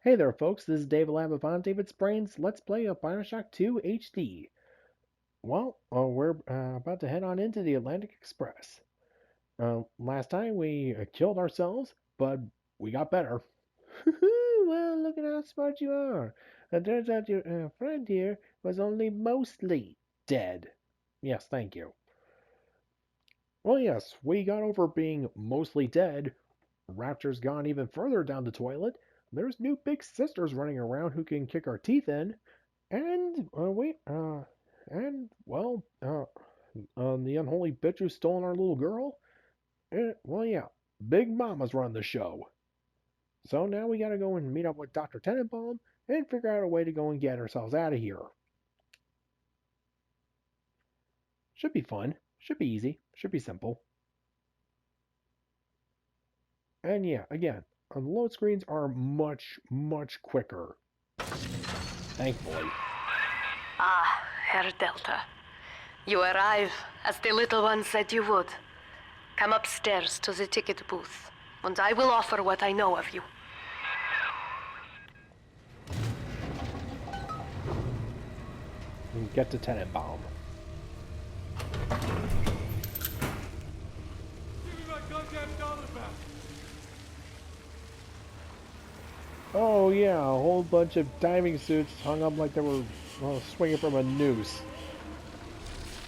Hey there, folks. This is David Lab of OnDavidsBrain's Let's Play of BioShock 2 HD. We're about to head on into the Atlantic Express. Last time we killed ourselves, but we got better. Well, look at how smart you are. It turns out your friend here was only mostly dead. Yes, thank you. Well, yes, we got over being mostly dead. Rapture's gone even further down the toilet. There's new big sisters running around who can kick our teeth in. And the unholy bitch who's stolen our little girl. Yeah, Big Mama's run the show. So now we gotta go and meet up with Dr. Tennenbaum and figure out a way to go and get ourselves out of here. Should be fun. Should be easy. Should be simple. And yeah, again, the load screens are much, much quicker. Thankfully. Ah, Herr Delta. You arrive, as the little one said you would. Come upstairs to the ticket booth, and I will offer what I know of you. And get to Tennenbaum. Give me my goddamn dollar back. Oh yeah, a whole bunch of diving suits hung up like they were swinging from a noose.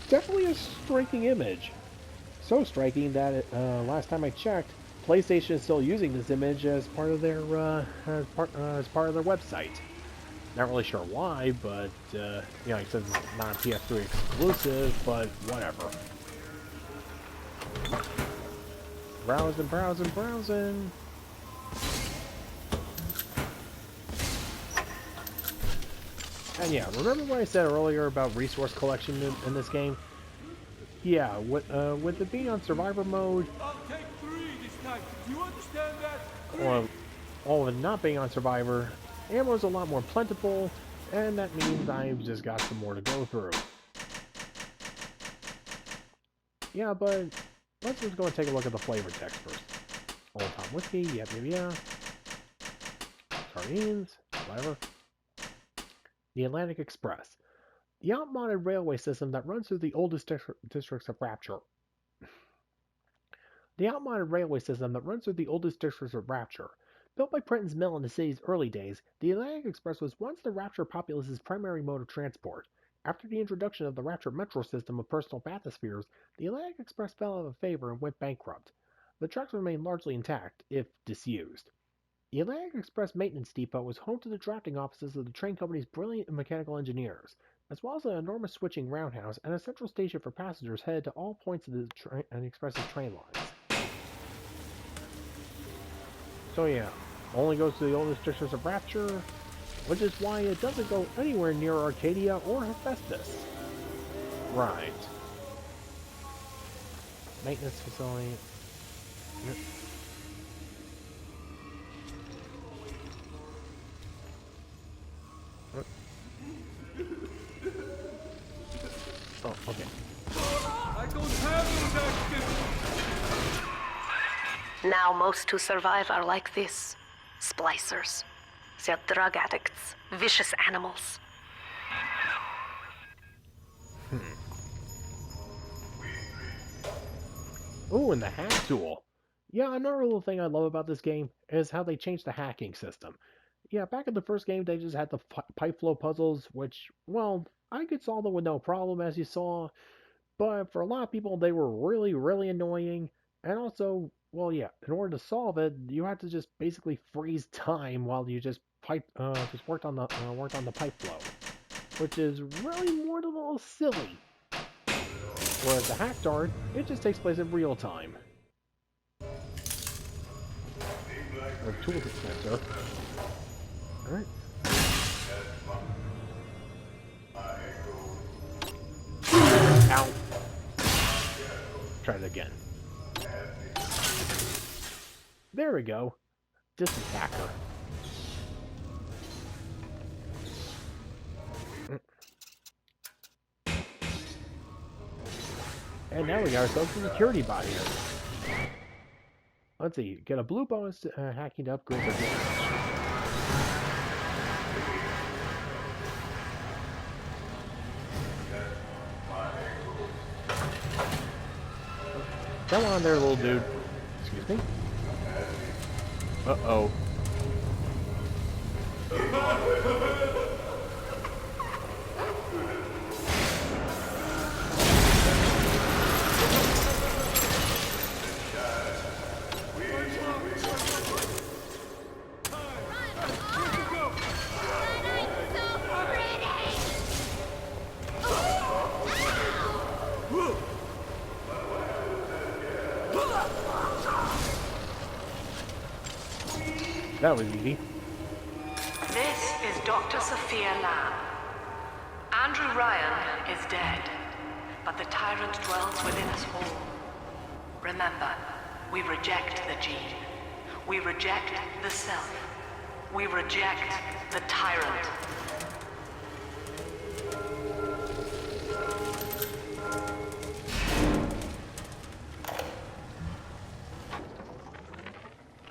Definitely a striking image. So striking that last time I checked, PlayStation is still using this image as part of their as part of their website. Not really sure why, but since it's not PS3 exclusive, but whatever. Browsing, browsing, browsing. And yeah, remember what I said earlier about resource collection in this game? Yeah, with it being on survivor mode, I'll take 3 this time. Do you understand that? or all of it not being on survivor, ammo's a lot more plentiful, and that means I've just got some more to go through. Yeah, but let's just go and take a look at the flavor text first. Old Tom Whiskey, yeah. Sardines, whatever. The Atlantic Express. The outmoded railway system that runs through the oldest districts of Rapture. The outmoded railway system that runs through the oldest districts of Rapture. Built by Prenton's Mill in the city's early days, the Atlantic Express was once the Rapture populace's primary mode of transport. After the introduction of the Rapture metro system of personal bathyspheres, the Atlantic Express fell out of favor and went bankrupt. The tracks remain largely intact, if disused. The Atlantic Express Maintenance Depot was home to the drafting offices of the train company's brilliant mechanical engineers, as well as an enormous switching roundhouse and a central station for passengers headed to all points of the express's train lines. So yeah, only goes to the oldest districts of Rapture, which is why it doesn't go anywhere near Arcadia or Hephaestus. Right. Maintenance facility. Yep. Oh, okay. I don't have those actions. Now most who survive are like this. Splicers. They're drug addicts. Vicious animals. Ooh, and the hack tool. Yeah, another little thing I love about this game is how they changed the hacking system. Yeah, back in the first game, they just had the pipe flow puzzles, which, well, I could solve them with no problem, as you saw. But for a lot of people, they were really, really annoying. And also, well, yeah, in order to solve it, you had to just basically freeze time while you just worked on the pipe flow, which is really more than a little silly. Whereas the hack dart, it just takes place in real time. Or tool dispenser. Alright. Ow. Try it again. There we go. Distant hacker. And now we got ourselves a security bot here. Let's see. Get a blue bonus hacking to upgrade our damage. Come on there, little dude. Excuse me? Uh-oh. That was easy. This is Dr. Sophia Lamb. Andrew Ryan is dead, but the tyrant dwells within us all. Remember, we reject the gene. We reject the self. We reject the tyrant.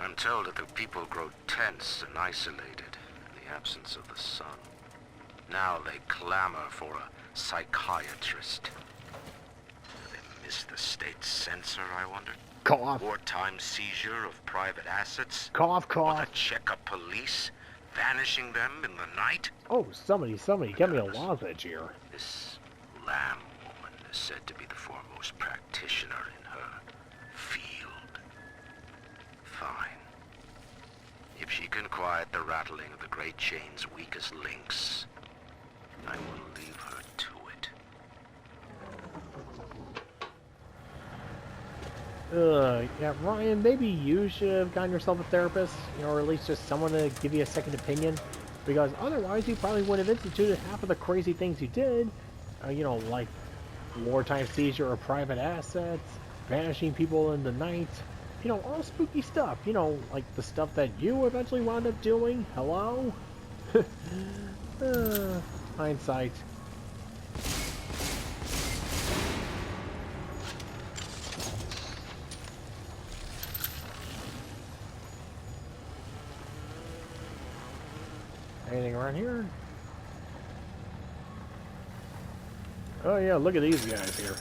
I'm told that the people grow tense and isolated in the absence of the sun. Now they clamor for a psychiatrist. Do they miss the state censor, I wonder? Cough. Wartime seizure of private assets? Cough, Or cough. the checkup police, vanishing them in the night? Oh, somebody, get me a lozenge here. This Lamb woman is said to be the foremost practitioner in her field. Fine. If she can quiet the rattling of the great chain's weakest links, I will leave her to it. Yeah, Ryan, maybe you should have gotten yourself a therapist, you know, or at least just someone to give you a second opinion, because otherwise you probably would have instituted half of the crazy things you did, you know, like wartime seizure of private assets, vanishing people in the night, you know, all spooky stuff, you know, like the stuff that you eventually wound up doing. Hello? Hindsight. Anything around here? Oh yeah, look at these guys here.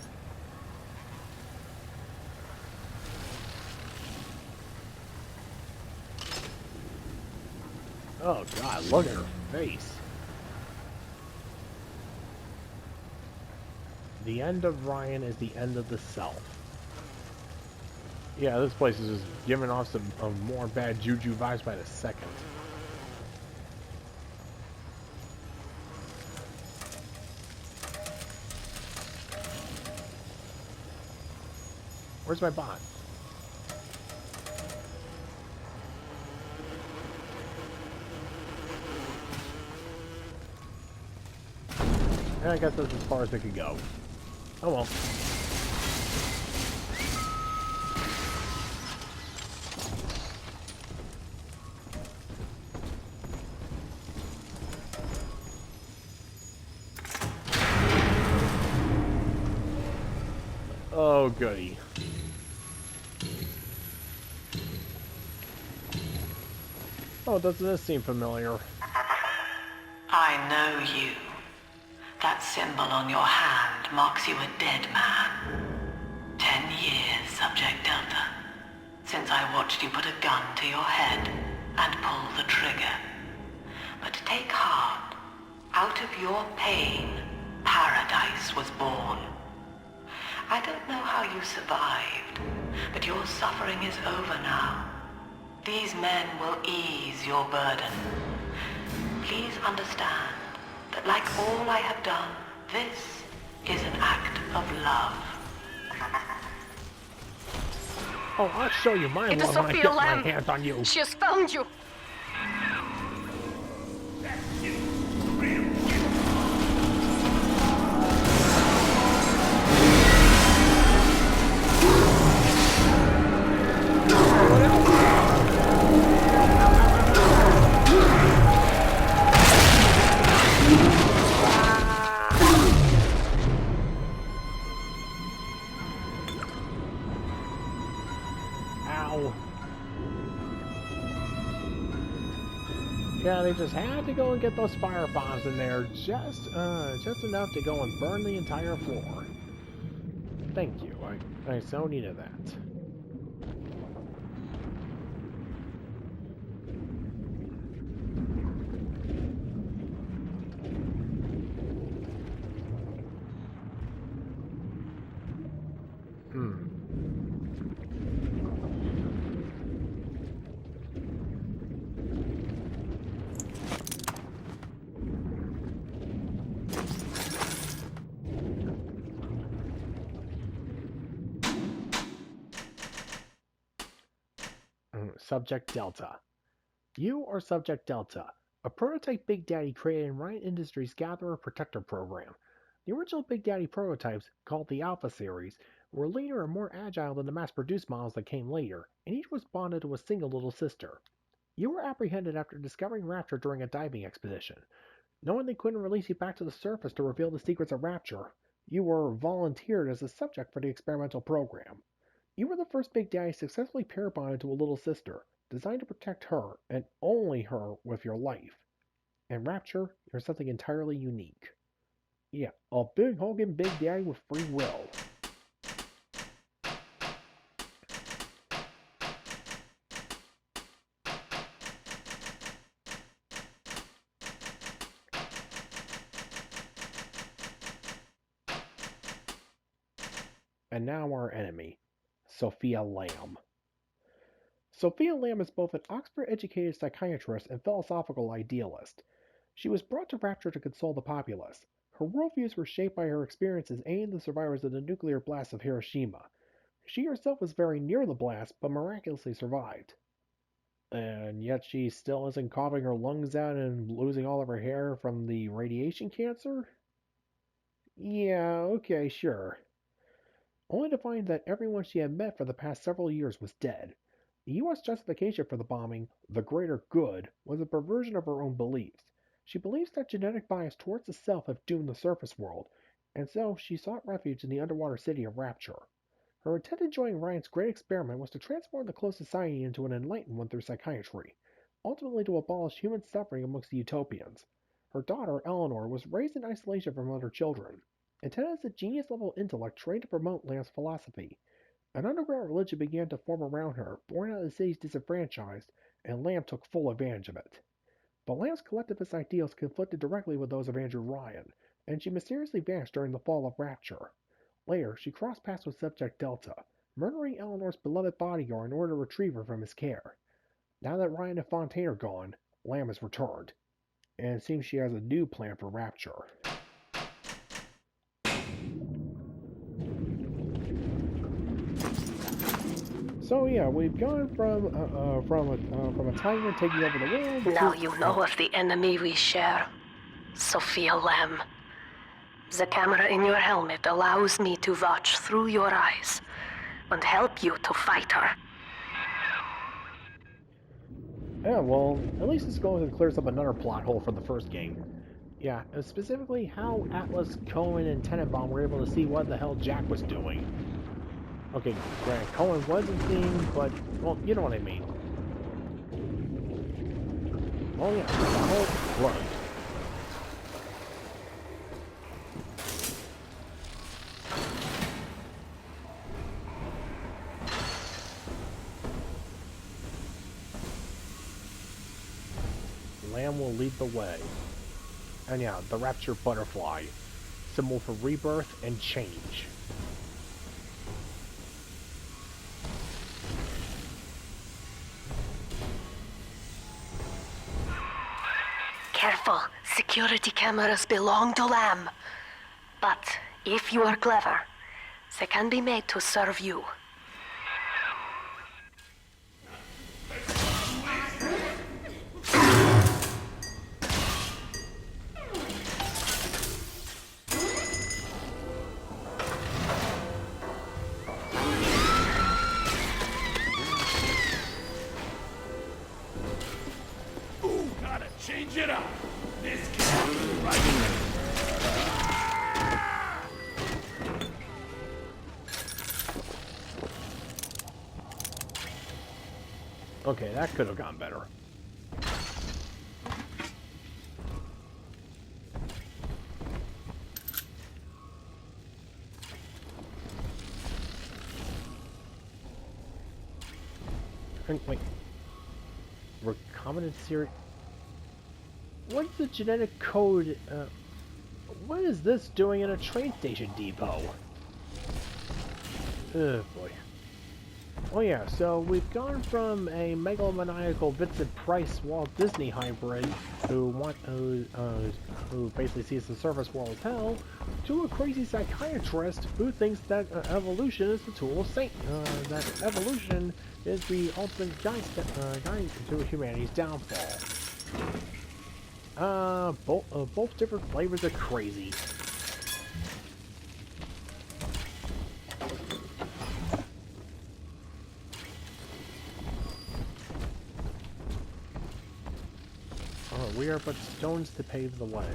Oh god, look at her face. The end of Ryan is the end of the self. Yeah, this place is just giving off some more bad juju vibes by the second. Where's my bot? I guess that's as far as it could go. Oh well. Oh goody. Oh, doesn't this seem familiar? I know you. That symbol on your hand marks you a dead man. 10 years, Subject Delta, since I watched you put a gun to your head and pull the trigger. But take heart. Out of your pain, paradise was born. I don't know how you survived, but your suffering is over now. These men will ease your burden. Please understand that like all I have done, this is an act of love. Oh, I'll show you my It is love when I Sophia get my Lamb. hands on you. She has found you. Ow. Yeah, they just had to go and get those fire bombs in there, just enough to go and burn the entire floor. Thank you. I so needed that. Subject Delta. You are Subject Delta, a prototype Big Daddy created in Ryan Industries' Gatherer Protector program. The original Big Daddy prototypes, called the Alpha series, were leaner and more agile than the mass-produced models that came later, and each was bonded to a single little sister. You were apprehended after discovering Rapture during a diving expedition. Knowing they couldn't release you back to the surface to reveal the secrets of Rapture, you were volunteered as a subject for the experimental program. You were the first Big Daddy successfully pair bonded to a little sister, designed to protect her, and only her, with your life. In Rapture, you're something entirely unique. Yeah, a big hulking Big Daddy with free will. And now our enemy, Sophia Lamb. Sophia Lamb is both an Oxford-educated psychiatrist and philosophical idealist. She was brought to Rapture to console the populace. Her worldviews were shaped by her experiences aiding the survivors of the nuclear blast of Hiroshima. She herself was very near the blast, but miraculously survived. And yet she still isn't coughing her lungs out and losing all of her hair from the radiation cancer? Yeah, okay, sure. Only to find that everyone she had met for the past several years was dead. The U.S. justification for the bombing, the greater good, was a perversion of her own beliefs. She believes that genetic bias towards the self have doomed the surface world, and so she sought refuge in the underwater city of Rapture. Her intent in joining Ryan's great experiment was to transform the closed society into an enlightened one through psychiatry, ultimately to abolish human suffering amongst the utopians. Her daughter, Eleanor, was raised in isolation from other children. Intended as a genius-level intellect trained to promote Lamb's philosophy. An underground religion began to form around her, born out of the city's disenfranchised, and Lamb took full advantage of it. But Lamb's collectivist ideals conflicted directly with those of Andrew Ryan, and she mysteriously vanished during the fall of Rapture. Later, she crossed paths with Subject Delta, murdering Eleanor's beloved bodyguard in order to retrieve her from his care. Now that Ryan and Fontaine are gone, Lamb has returned, and it seems she has a new plan for Rapture. So yeah, we've gone from a tyrant taking over the world. Now you know of the enemy we share, Sophia Lamb. The camera in your helmet allows me to watch through your eyes and help you to fight her. Yeah, well, at least this goes and clears up another plot hole from the first game. Yeah, and specifically how Atlas, Cohen, and Tennenbaum were able to see what the hell Jack was doing. Okay, Grant, Cohen wasn't seeing, but, well, you know what I mean. Oh yeah, the whole blood. Lamb will lead the way. And yeah, the Rapture Butterfly, symbol for rebirth and change. Careful, security cameras belong to Lamb. But if you are clever, they can be made to serve you. Change it up. This can't be right. Okay, that could have gone better. Wait. Recombinant series. What's the genetic code? What is this doing in a train station depot? Oh boy. Oh yeah, so we've gone from a megalomaniacal Vincent Price Walt Disney hybrid who basically sees the surface world as hell, to a crazy psychiatrist who thinks that evolution is the tool of Satan. That evolution is the ultimate guide to humanity's downfall. Both different flavors of crazy. We are but stones to pave the way.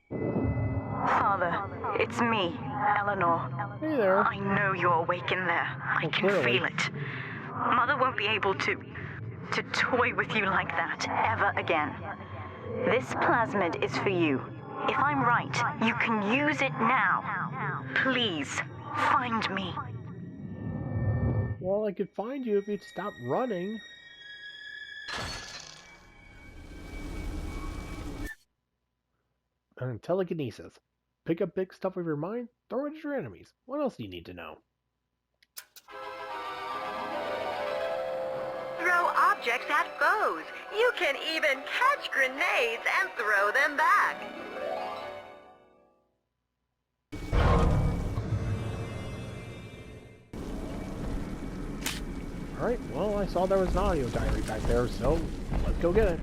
Father, it's me, Eleanor. Hey there. I know you're awake in there. I can clearly. feel it. Mother won't be able to toy with you like that ever again. This plasmid is for you. If I'm right, you can use it now. Please, find me. Well, I could find you if you'd stop running. Telekinesis. Pick up big stuff with your mind, throw it at your enemies. What else do you need to know? Throw objects at foes. You can even catch grenades and throw them back. Alright, well, I saw there was an audio diary back there, so let's go get it.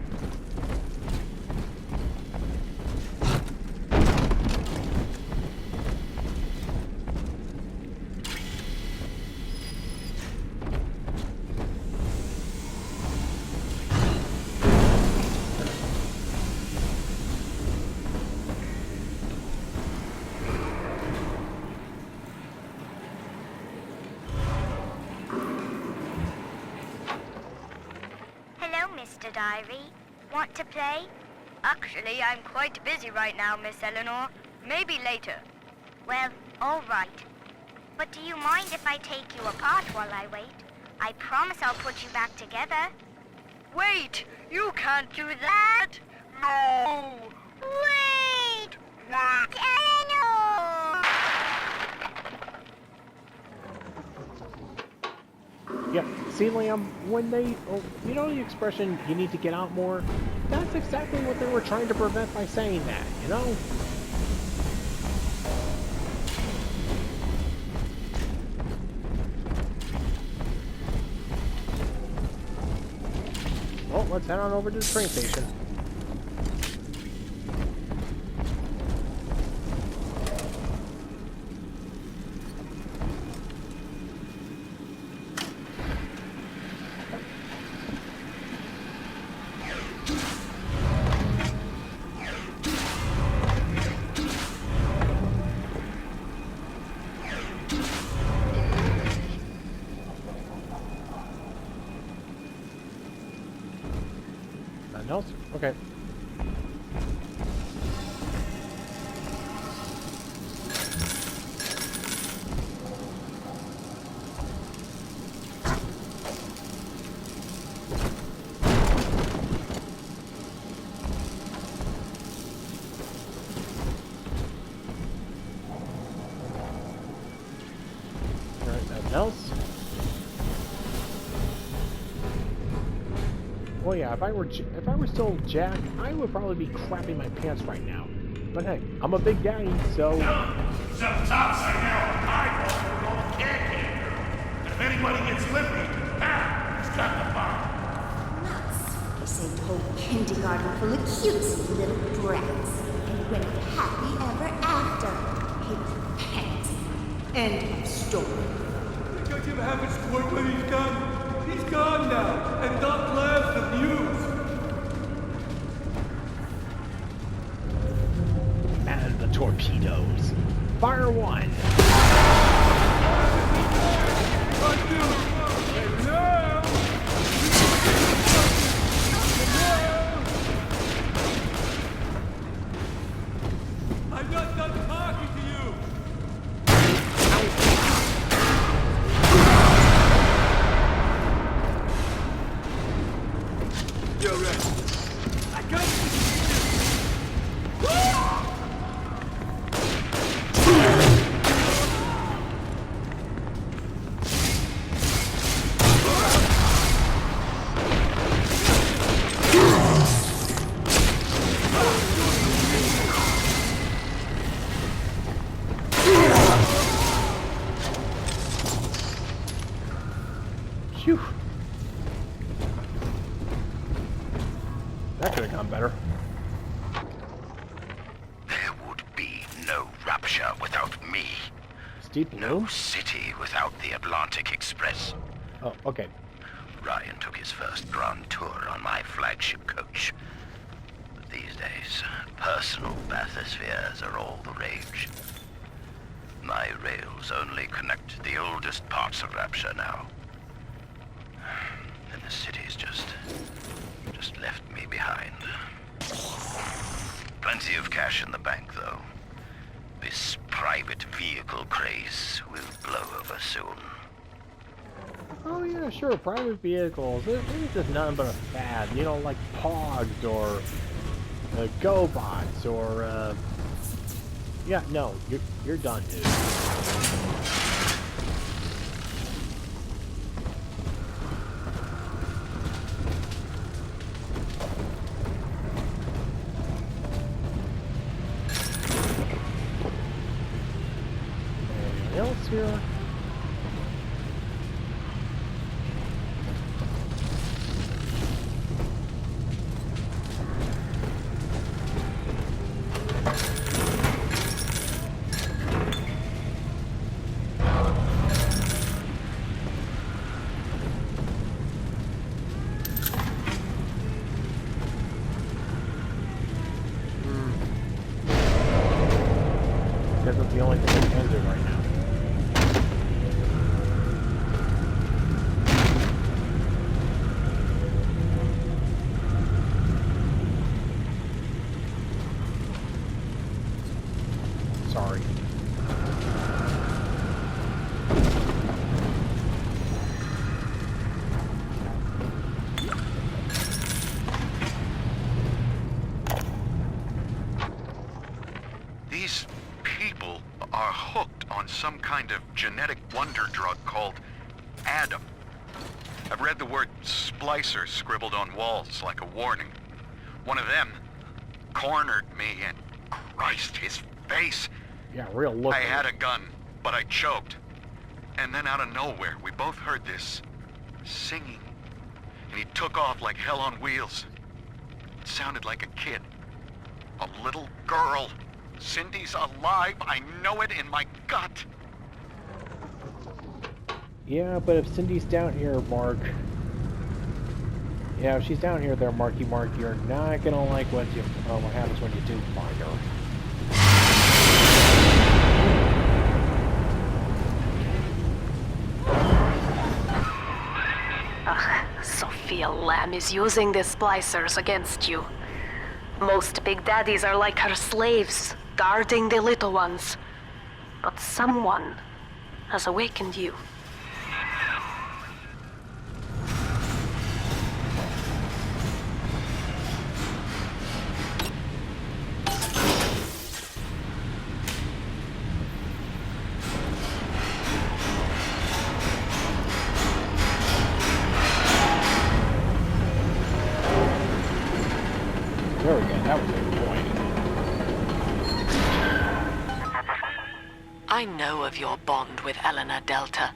Mr. Diary. Want to play? Actually, I'm quite busy right now, Miss Eleanor. Maybe later. Well, all right. But do you mind if I take you apart while I wait? I promise I'll put you back together. Wait! You can't do that! No! Wait! Eleanor! Yep, see, Liam, when they, you know the expression, you need to get out more? That's exactly what they were trying to prevent by saying that, you know? Well, let's head on over to the train station. Nothing else? Okay. Alright, nothing else? Well, yeah, if I were still Jack, I would probably be crapping my pants right now. But hey, I'm a big daddy, so... Some tops are now eyeballs for old caretaker. If anybody gets lippy, he's got the bomb. Nuts. They say the whole kindergarten full of cutesy little brats. And went happy ever after. Hit pants. End of story. Don't you have a squirt when he's gone? He's gone now, and Doc laughs at you. And the torpedoes. Fire one! I'm not done talking to you. Phew. That could have gone better. There would be no Rapture without me. Steep No low? city without the Atlantic Express. Oh, okay. Ryan took his first grand tour on my flagship coach. But these days, personal bathyspheres are all the rage. My rails only connect the oldest parts of Rapture now. And the city's just left me behind. Plenty of cash in the bank, though. This private vehicle craze will blow over soon. Oh yeah, sure, private vehicles. It's just nothing but a fad. You know, like Pogs or GoBots or yeah, no, you're done, dude. Anything else here? Guess that's the only thing I can do right now. Sorry. These people are hooked on some kind of genetic wonder drug called Adam. I've read the word splicer scribbled on walls like a warning. One of them cornered me and Christ, his face. Yeah, real look. I had a gun, but I choked. And then out of nowhere, we both heard this singing. And he took off like hell on wheels. It sounded like a kid. A little girl. Cindy's alive. I know it in my gut. Yeah, but if Cindy's down here, Mark. Yeah, if she's down here there, Marky Mark, you're not gonna like what happens when you do find her. Sophia Lamb is using the splicers against you. Most big daddies are like her slaves, guarding the little ones. But someone has awakened you. There we go, that was a good point. I know of your bond with Eleanor Delta.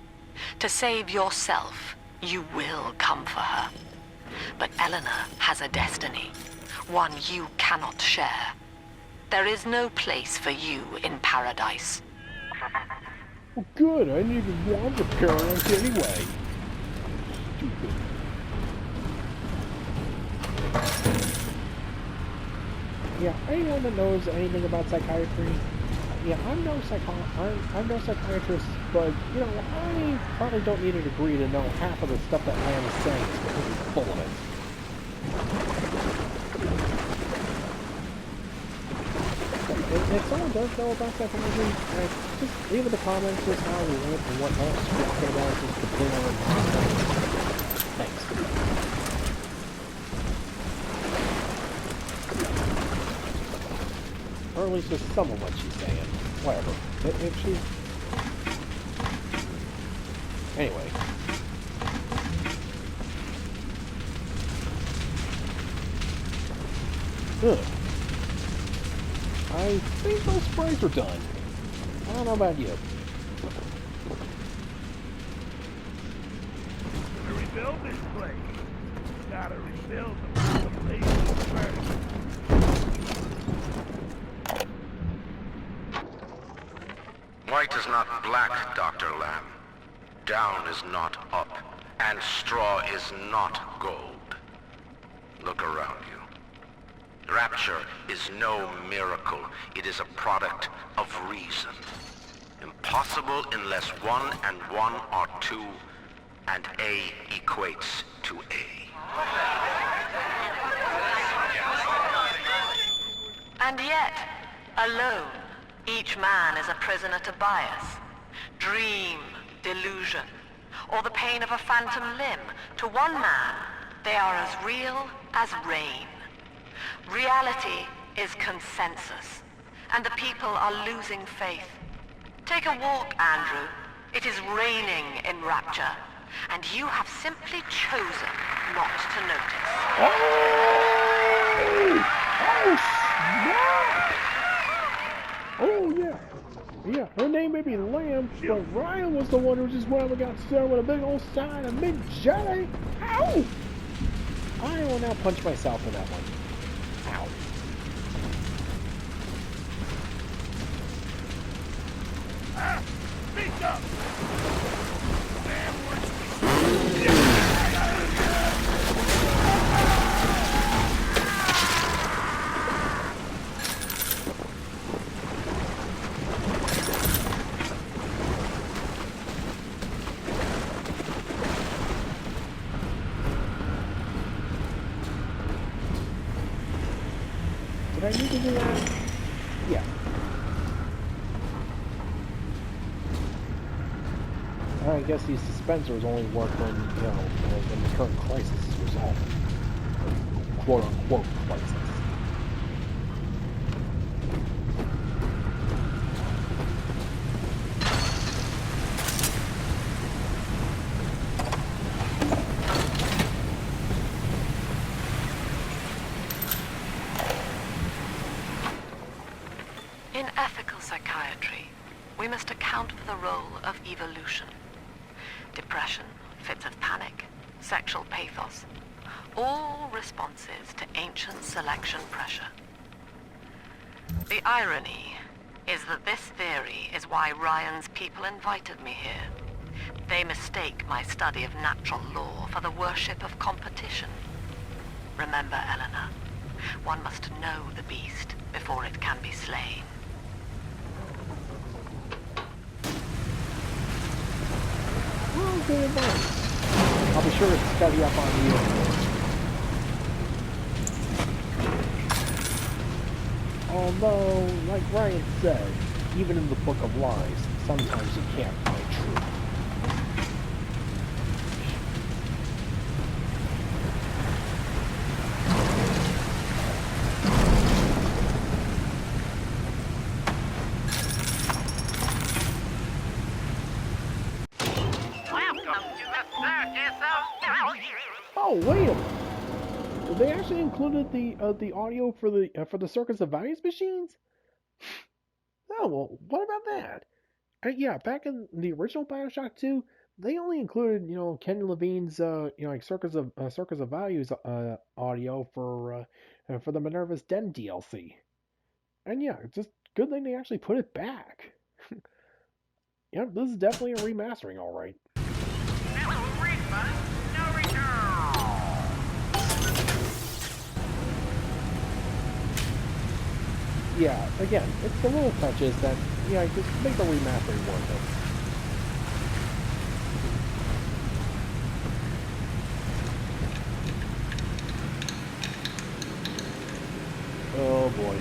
To save yourself, you will come for her. But Eleanor has a destiny, one you cannot share. There is no place for you in paradise. Well, good, I didn't even want the parents anyway. Stupid. Yeah, anyone that knows anything about psychiatry, yeah, I'm no psychiatrist, but, you know, I probably don't need a degree to know half of the stuff that Lamb is saying is completely full of it. If someone does know about psychiatry, just leave in the comments just how we went and what else we're talking about, just completely nonsense. Thanks. Or at least just some of what she's saying. Whatever. If she... Anyway. Ugh. I think those sprays are done. I don't know about you. Very Fill them with the blazing first. White is not black, Dr. Lamb. Down is not up, and straw is not gold. Look around you. Rapture is no miracle. It is a product of reason. Impossible unless 1 and 1 are 2, and A equates to A. And yet, alone, each man is a prisoner to bias, dream, delusion, or the pain of a phantom limb. To one man, they are as real as rain. Reality is consensus, and the people are losing faith. Take a walk, Andrew. It is raining in Rapture, and you have simply chosen not to notice. Oh, yeah. Yeah, her name may be Lamb, but Ryan was the one who just went up and got stabbed with a big old sign of mid-Jedi. Ow! I will now punch myself in that one. Ow. Ah! Speak up! Did I need to do that? Yeah. I guess these suspensors only work when, when the current crisis is resolved. Quote-unquote crisis. In ethical psychiatry, we must account for the role of evolution. Depression, fits of panic, sexual pathos, all responses to ancient selection pressure. The irony is that this theory is why Ryan's people invited me here. They mistake my study of natural law for the worship of competition. Remember, Eleanor, one must know the beast before it can be slain. Well, good advice. I'll be sure to study up on you. Although, like Ryan said, even in the Book of Lies, sometimes you can't find truth. Oh, wait a minute. They actually included the audio for the Circus of Values machines? Oh, well, what about that? Yeah, back in the original BioShock 2, they only included, Ken Levine's, Circus of Values audio for the Minerva's Den DLC. And yeah, it's just good thing they actually put it back. Yeah, this is definitely a remastering, all right. Yeah, again, it's the little touches that, just make the remastering worth it. Oh boy.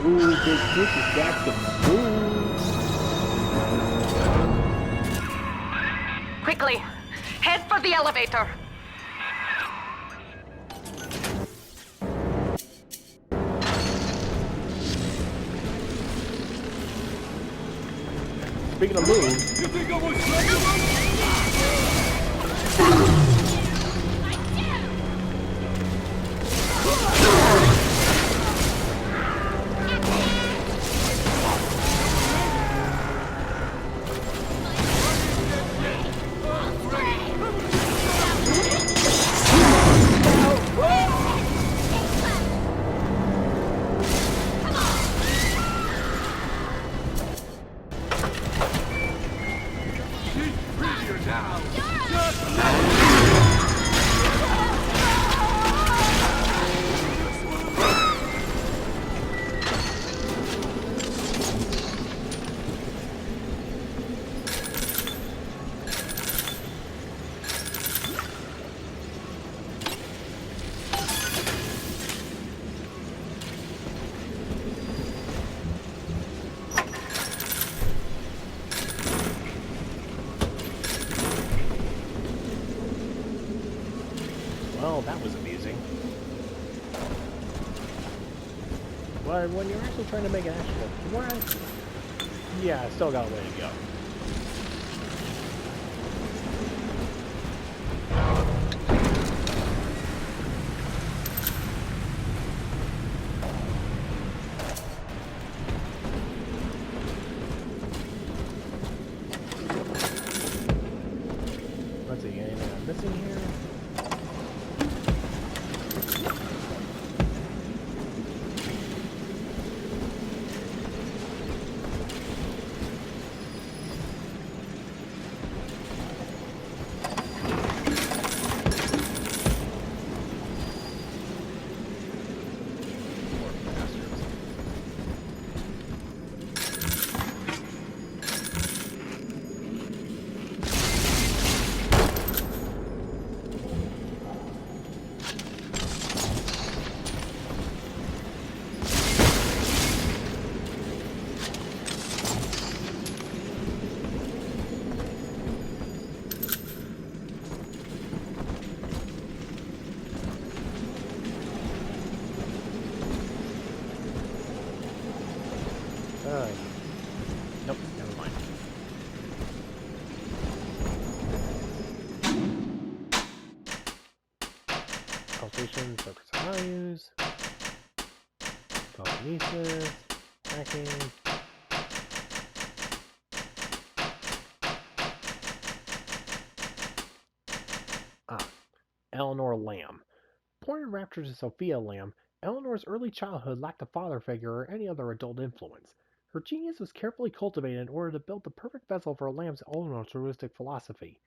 Ooh, Big Chris has got some moves. Quickly, head for the elevator. Speaking of moves, You think I was ready? Well, that was amusing. But when you're actually trying to make an actual threat, yeah, still got a way to go. Let's see, anything I'm missing here? Nope, never mind. Pulsation, surface values, telekinesis, hacking. Eleanor Lamb. Born in rapture to Sophia Lamb, Eleanor's early childhood lacked a father figure or any other adult influence. Her genius was carefully cultivated in order to build the perfect vessel for Lamb's own altruistic philosophy.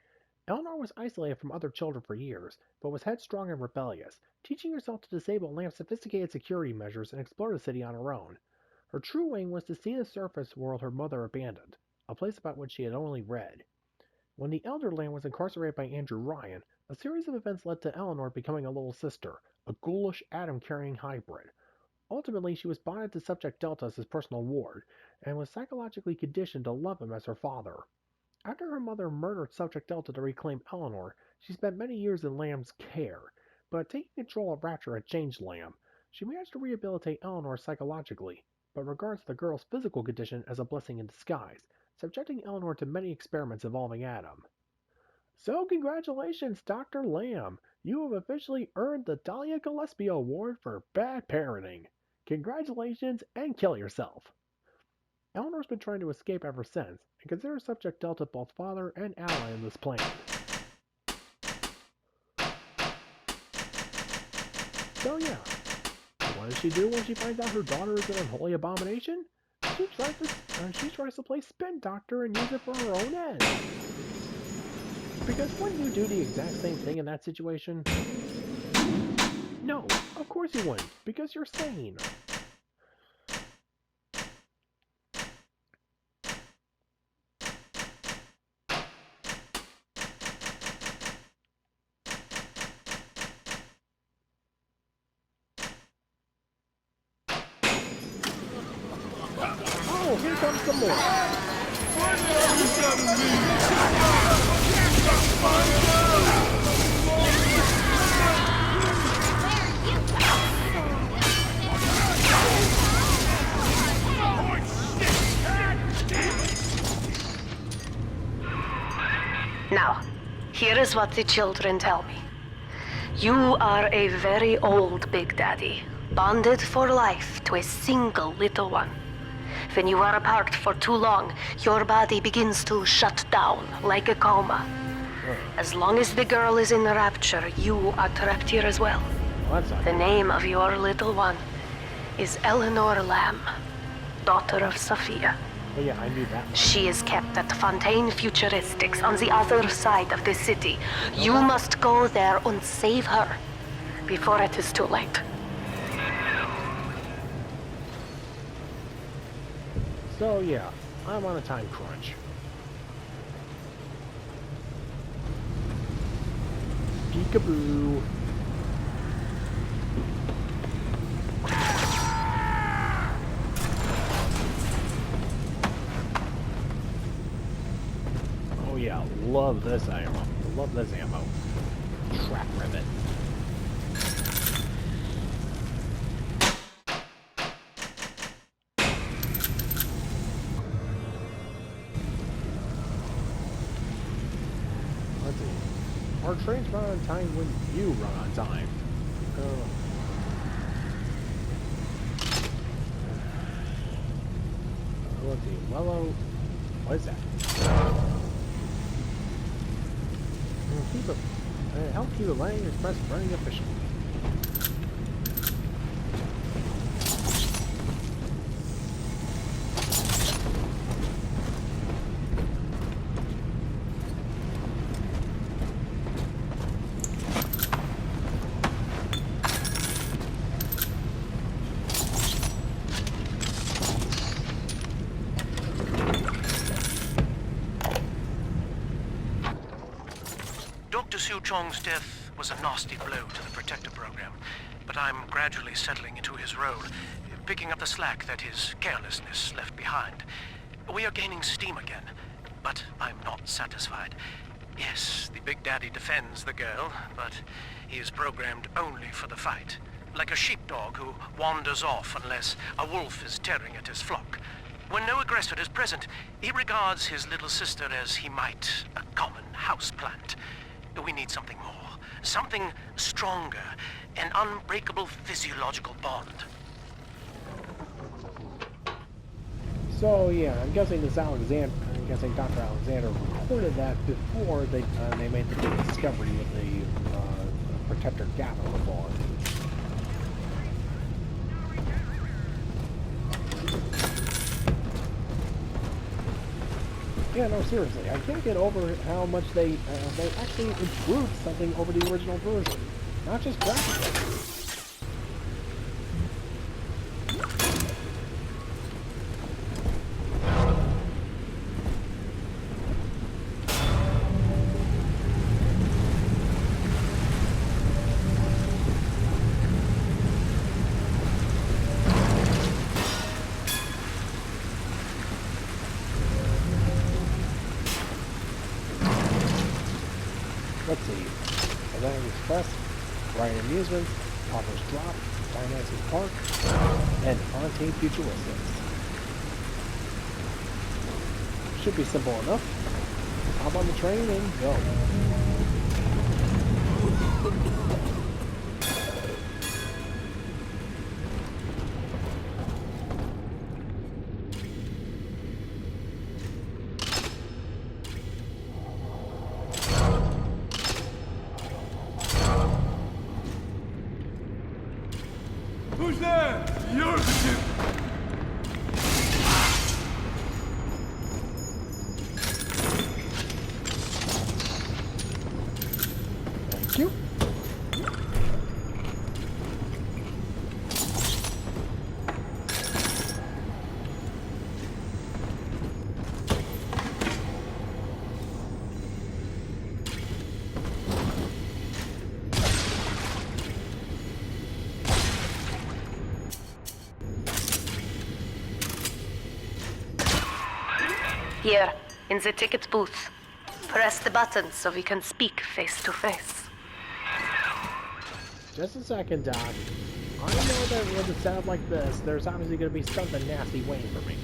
Eleanor was isolated from other children for years, but was headstrong and rebellious, teaching herself to disable Lamb's sophisticated security measures and explore the city on her own. Her true aim was to see the surface world her mother abandoned, a place about which she had only read. When the elder Lamb was incarcerated by Andrew Ryan, a series of events led to Eleanor becoming a little sister, a ghoulish atom-carrying hybrid. Ultimately, she was bonded to Subject Delta as his personal ward, and was psychologically conditioned to love him as her father. After her mother murdered Subject Delta to reclaim Eleanor, she spent many years in Lamb's care, but taking control of Rapture had changed Lamb. She managed to rehabilitate Eleanor psychologically, but regards the girl's physical condition as a blessing in disguise, subjecting Eleanor to many experiments involving Adam. So congratulations, Dr. Lamb! You have officially earned the Dahlia Gillespie Award for Bad Parenting. Congratulations, and kill yourself! Eleanor's been trying to escape ever since, and considers Subject Delta both father and ally in this plan. So yeah, what does she do when she finds out her daughter is an unholy abomination? She tries to play spin doctor and use it for her own ends. Because wouldn't you do the exact same thing in that situation? No, of course you wouldn't, because you're sane. Oh, here comes some more. Now, here is what the children tell me. You are a very old Big Daddy, bonded for life to a single little one. When you are apart for too long, your body begins to shut down like a coma. As long as the girl is in the rapture, you are trapped here as well. The name of your little one is Eleanor Lamb, daughter of Sophia. Oh yeah, I knew that. She is kept at Fontaine Futuristics on the other side of the city. You must go there and save her before it is too late. So yeah, I'm on a time crunch. Peekaboo. Oh yeah, love this ammo. Love this ammo. Trap rivet. Our trains run on time when you run on time. Let's see. Well, what is that? Help keep the Atlantic Express running efficiently. Chong's death was a nasty blow to the Protector program, but I'm gradually settling into his role, picking up the slack that his carelessness left behind. We are gaining steam again, but I'm not satisfied. Yes, the Big Daddy defends the girl, but he is programmed only for the fight, like a sheepdog who wanders off unless a wolf is tearing at his flock. When no aggressor is present, he regards his little sister as he might a common houseplant. We need something more, something stronger, an unbreakable physiological bond. So yeah, I'm guessing Dr. Alexander recorded that before they made the big discovery of the Protector gap in the bond. Yeah, no, seriously, I can't get over how much they actually improved something over the original version. Not just graphically. Let's see. Atlantic Express, Ryan Amusements, Popper's Drop, Dynasty Park, and Fontaine Futuristics. Should be simple enough. Hop on the train and go. Who's there? You're the dude. Thank you. Here, in the ticket booth. Press the button so we can speak face to face. Just a second, Doc. I know that with a sound like this, there's obviously going to be something nasty waiting for me.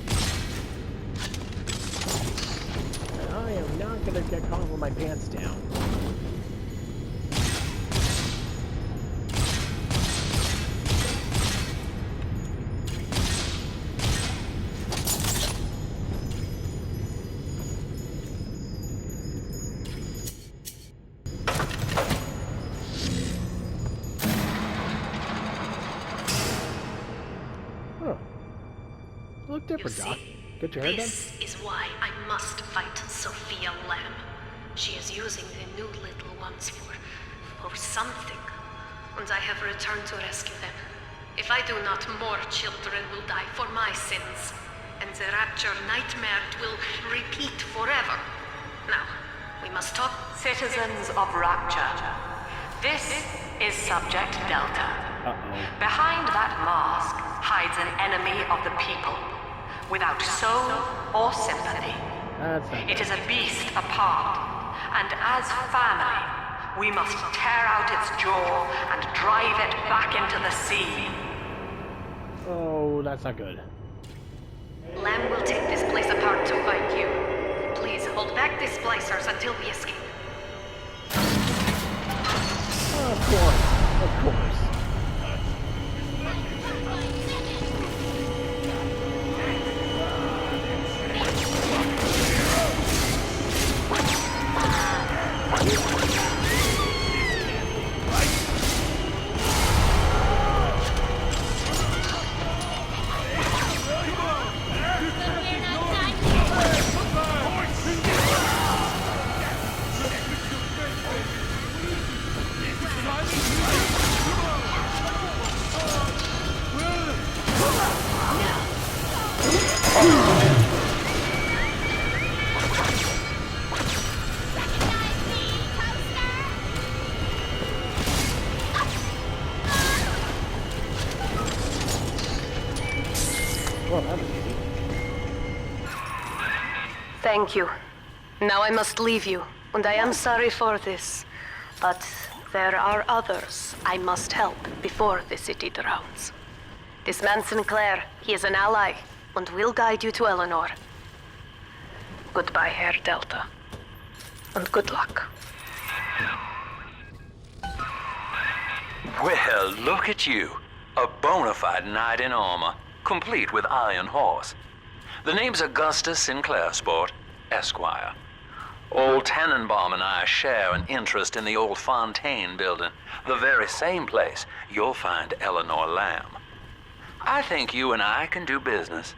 And I am not going to get caught with my pants down. Look different, Doc. Get your hair done? This is why I must fight Sophia Lamb. She is using the new little ones for something. And I have returned to rescue them. If I do not, more children will die for my sins. And the Rapture nightmare will repeat forever. Now, we must talk. Citizens of Rapture, this is Subject Delta. Behind that mask hides an enemy of the people, without soul or sympathy. It is a beast apart, and as family, we must tear out its jaw and drive it back into the sea. Oh, that's not good. Lamb will take this place apart to find you. Please hold back the splicers until we escape. course. Of course. Well, that was easy. Thank you. Now I must leave you, and I am sorry for this. But there are others I must help before the city drowns. This man Sinclair, he is an ally, and will guide you to Eleanor. Goodbye, Herr Delta. And good luck. Well, look at you. A bona fide knight in armor, complete with iron horse. The name's Augustus Sinclair, sport, Esquire. Old Tennenbaum and I share an interest in the old Fontaine building, the very same place you'll find Eleanor Lamb. I think you and I can do business.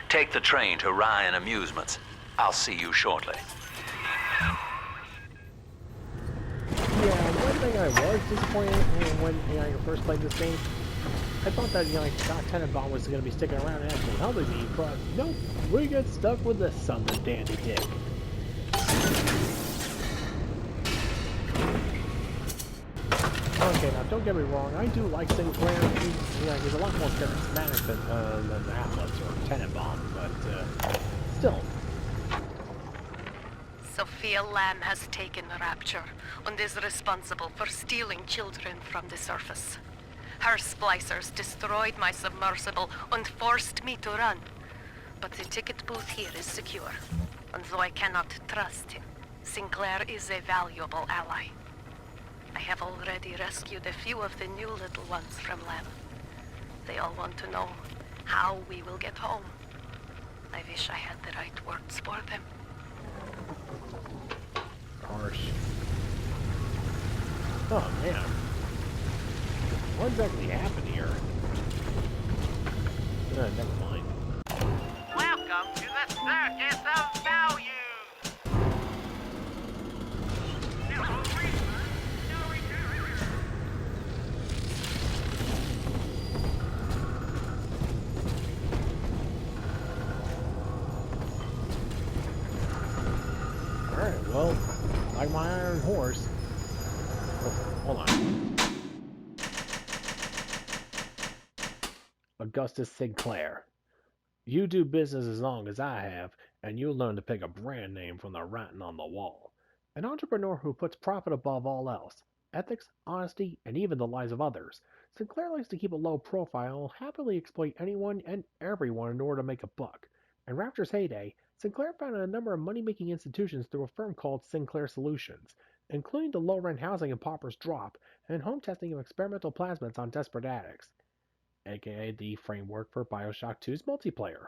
Take the train to Ryan Amusements. I'll see you shortly. Yeah, one thing I was disappointed in when I first played this game, I thought that Doc Tennenbaum was going to be sticking around and actually helping me, but nope, we get stuck with this son of a dandy dick. Okay, now don't get me wrong, I do like Sinclair. He's a lot more charismatic than Atlas or Tennenbaum, but still. Sophia Lamb has taken Rapture and is responsible for stealing children from the surface. Her splicers destroyed my submersible and forced me to run. But the ticket booth here is secure, and though I cannot trust him, Sinclair is a valuable ally. I have already rescued a few of the new little ones from Lamb. They all want to know how we will get home. I wish I had the right words for them. Harsh. Oh man. What exactly happened here? Never mind. Welcome to the Circus of Value! Alright, well, like my iron horse. Oh, hold on. Augustus Sinclair. You do business as long as I have, and you'll learn to pick a brand name from the writing on the wall. An entrepreneur who puts profit above all else, ethics, honesty, and even the lives of others. Sinclair likes to keep a low profile and happily exploit anyone and everyone in order to make a buck. In Rapture's heyday, Sinclair founded a number of money-making institutions through a firm called Sinclair Solutions, including the low-rent housing of Pauper's Drop and home testing of experimental plasmids on desperate addicts, aka the framework for BioShock 2's multiplayer.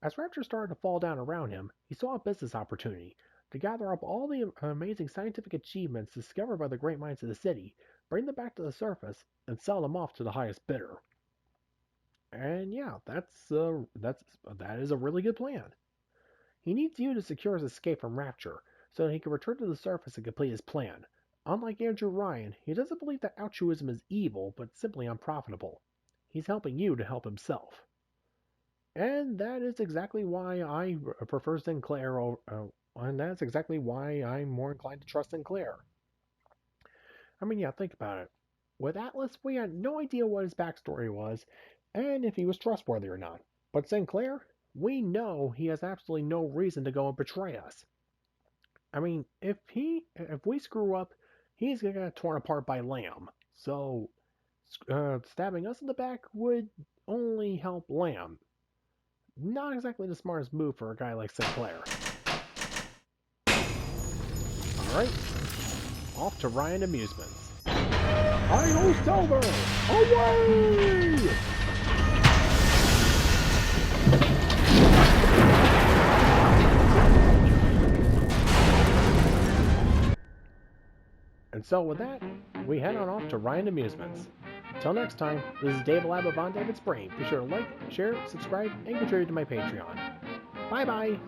As Rapture started to fall down around him, he saw a business opportunity to gather up all the amazing scientific achievements discovered by the great minds of the city, bring them back to the surface, and sell them off to the highest bidder. And yeah, that is a really good plan. He needs you to secure his escape from Rapture, so that he can return to the surface and complete his plan. Unlike Andrew Ryan, he doesn't believe that altruism is evil, but simply unprofitable. He's helping you to help himself. And that is exactly why I prefer Sinclair, and that's exactly why I'm more inclined to trust Sinclair. I mean, yeah, think about it. With Atlas, we had no idea what his backstory was, and if he was trustworthy or not. But Sinclair, we know he has absolutely no reason to go and betray us. I mean, if we screw up, he's gonna get torn apart by Lamb. So, stabbing us in the back would only help Lamb. Not exactly the smartest move for a guy like Sinclair. Alright, off to Ryan Amusements. Idle Silver! Away! And so with that, we head on off to Ryan Amusements. Till next time, this is Dave Lab of OnDavidsBrain. Be sure to like, share, subscribe, and contribute to my Patreon. Bye-bye!